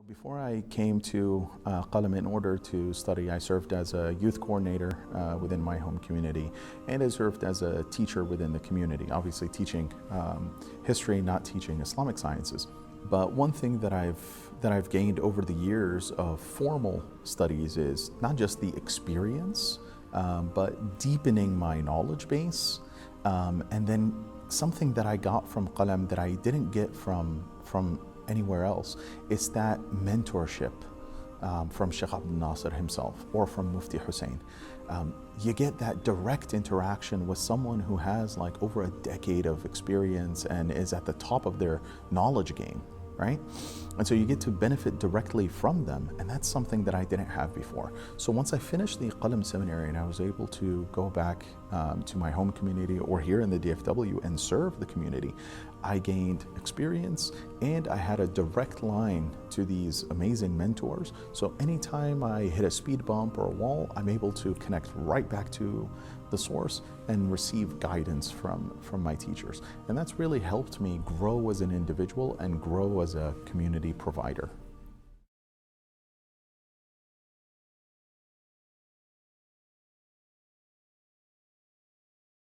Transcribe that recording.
Before I came to Qalam in order to study, I served as a youth coordinator within my home community, and I served as a teacher within the community, obviously teaching history, not teaching Islamic sciences. But one thing that I've gained over the years of formal studies is not just the experience, but deepening my knowledge base, and then something that I got from Qalam that I didn't get from anywhere else. It's that mentorship from Sheikh Abdul Nasser himself or from Mufti Hussein. You get that direct interaction with someone who has like over a decade of experience and is at the top of their knowledge game, right? And so you get to benefit directly from them, and that's something that I didn't have before. So once I finished the Qalam Seminary and I was able to go back to my home community or here in the DFW and serve the community, I gained experience and I had a direct line to these amazing mentors. So anytime I hit a speed bump or a wall, I'm able to connect right back to the source and receive guidance from my teachers. And that's really helped me grow as an individual and grow as a community provider.